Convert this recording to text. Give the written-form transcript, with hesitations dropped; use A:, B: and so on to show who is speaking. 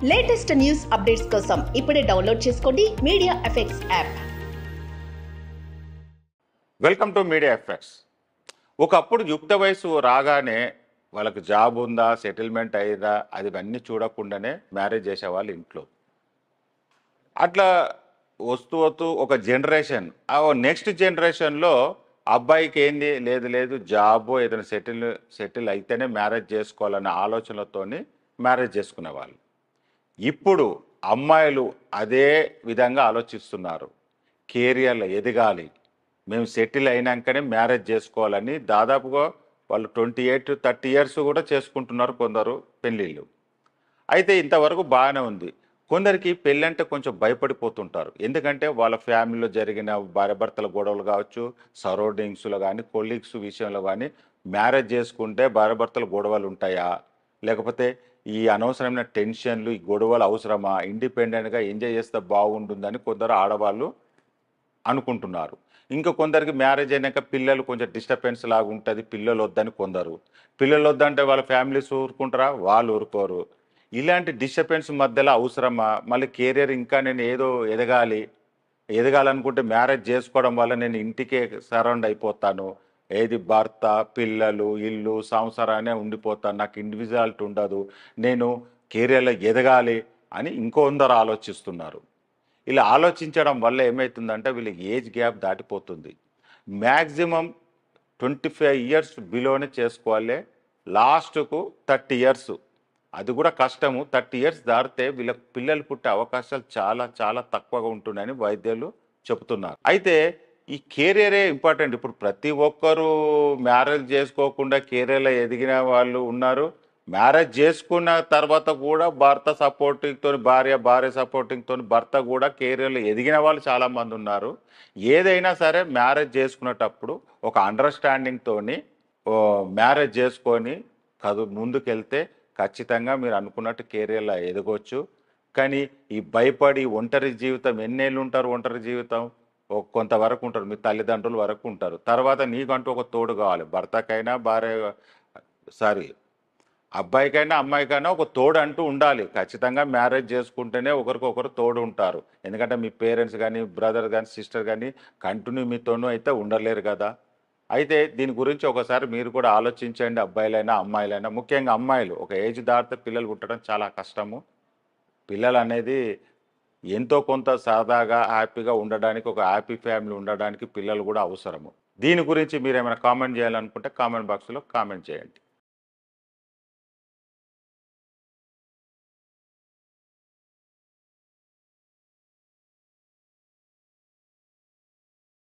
A: Latest news updates కోసం ఇప్పుడే download చేసుకోండి media effects app.
B: Welcome to media effects. ఒకప్పుడు యుక్త వయసు రాగానే వాళ్ళకి జాబ్ ఉందా, సెటిల్మెంట్ అయ్యిందా, అది అన్నీ చూడకుండానే మ్యారేజ్ చేసేవాళ్ళు ఇంట్లో. అట్లా వస్తూ ఒక జనరేషన్, ఆ నెక్స్ట్ జనరేషన్లో అబ్బాయికి ఏంది, లేదు లేదు జాబ్ ఏదైనా సెటిల్ అయితేనే మ్యారేజ్ చేసుకోవాలనే ఆలోచనలతోని మ్యారేజ్ చేసుకునేవాళ్ళు. ఇప్పుడు అమ్మాయిలు అదే విధంగా ఆలోచిస్తున్నారు. కెరియర్లో ఎదగాలి, మేము సెటిల్ అయినాకనే మ్యారేజ్ చేసుకోవాలని దాదాపుగా వాళ్ళు 28-30 ఇయర్స్ కూడా చేసుకుంటున్నారు కొందరు పెళ్ళిళ్ళు. అయితే ఇంతవరకు బాగానే ఉంది. కొందరికి పెళ్ళంటే కొంచెం భయపడిపోతుంటారు. ఎందుకంటే వాళ్ళ ఫ్యామిలీలో జరిగిన భార్యాభర్తల గొడవలు కావచ్చు, సరౌండింగ్స్లో కానీ కొలీగ్స్ విషయంలో కానీ మ్యారేజ్ చేసుకుంటే భార్యాభర్తల గొడవలు ఉంటాయా, లేకపోతే ఈ అనవసరమైన టెన్షన్లు, ఈ గొడవలు అవసరమా, ఇండిపెండెంట్గా ఎంజాయ్ చేస్తే బాగుంటుందని కొందరు ఆడవాళ్ళు అనుకుంటున్నారు. ఇంకా కొందరికి మ్యారేజ్ అయినాక పిల్లలు కొంచెం డిస్టర్బెన్స్ లాగా ఉంటుంది, పిల్లలు వద్దని కొందరు. పిల్లలు వద్దంటే వాళ్ళ ఫ్యామిలీస్ ఊరుకుంటారా, వాళ్ళు ఊరుకోరు. ఇలాంటి డిస్టర్బెన్స్ మధ్యలో అవసరమా, మళ్ళీ కెరియర్ ఇంకా నేను ఏదో ఎదగాలనుకుంటే మ్యారేజ్ చేసుకోవడం వల్ల నేను ఇంటికే సరౌండ్ అయిపోతాను, ఏది భర్త పిల్లలు ఇల్లు సంసారానే ఉండిపోతాను, నాకు ఇండివిజువాలిటీ ఉండదు, నేను కెరియర్లో ఎదగాలి అని ఇంకొందరు ఆలోచిస్తున్నారు. ఇలా ఆలోచించడం వల్ల ఏమవుతుందంటే వీళ్ళకి ఏజ్ గ్యాప్ దాటిపోతుంది. మ్యాక్సిమం 25 ఇయర్స్ బిలోనే చేసుకోవాలి, లాస్ట్కు 30 ఇయర్స్, అది కూడా కష్టము. 30 ఇయర్స్ దాటితే వీళ్ళకి పిల్లలు పుట్టే అవకాశాలు చాలా చాలా తక్కువగా ఉంటున్నాయని వైద్యులు చెబుతున్నారు. అయితే ఈ కెరియరే ఇంపార్టెంట్. ఇప్పుడు ప్రతి ఒక్కరూ మ్యారేజ్ చేసుకోకుండా కెరియర్లో ఎదిగిన వాళ్ళు ఉన్నారు. మ్యారేజ్ చేసుకున్న తర్వాత కూడా భర్త సపోర్టింగ్తో, భార్య సపోర్టింగ్తో భర్త కూడా కెరియర్లో ఎదిగిన వాళ్ళు చాలామంది ఉన్నారు. ఏదైనా సరే మ్యారేజ్ చేసుకునేటప్పుడు ఒక అండర్స్టాండింగ్తోని మ్యారేజ్ చేసుకొని ముందుకెళ్తే ఖచ్చితంగా మీరు అనుకున్నట్టు కెరియర్లో ఎదగవచ్చు. కానీ ఈ భయపడి ఒంటరి జీవితం, ఎన్నేళ్ళు ఉంటారు ఒంటరి జీవితం, కొంతవరకు ఉంటారు, మీ తల్లిదండ్రుల వరకు ఉంటారు. తర్వాత నీకంటూ ఒక తోడు కావాలి. భర్తకైనా అబ్బాయికైనా అమ్మాయికైనా ఒక తోడు అంటూ ఉండాలి. ఖచ్చితంగా మ్యారేజ్ చేసుకుంటేనే ఒకరికొకరు తోడు ఉంటారు. ఎందుకంటే మీ పేరెంట్స్ కానీ, బ్రదర్ కానీ, సిస్టర్ కానీ కంటిన్యూ మీతోనూ అయితే ఉండలేరు కదా. అయితే దీని గురించి ఒకసారి మీరు కూడా ఆలోచించండి. అబ్బాయిలైనా అమ్మాయిలైనా, ముఖ్యంగా అమ్మాయిలు ఒక ఏజ్ దాటితే పిల్లలు పుట్టడం చాలా కష్టము. పిల్లలు అనేది ఎంతో కొంత సరదాగా హ్యాపీగా ఉండడానికి, ఒక హ్యాపీ ఫ్యామిలీ ఉండడానికి పిల్లలు కూడా అవసరము. దీని గురించి మీరు ఏమైనా కామెంట్ చేయాలనుకుంటే కామెంట్ బాక్స్లో కామెంట్ చేయండి.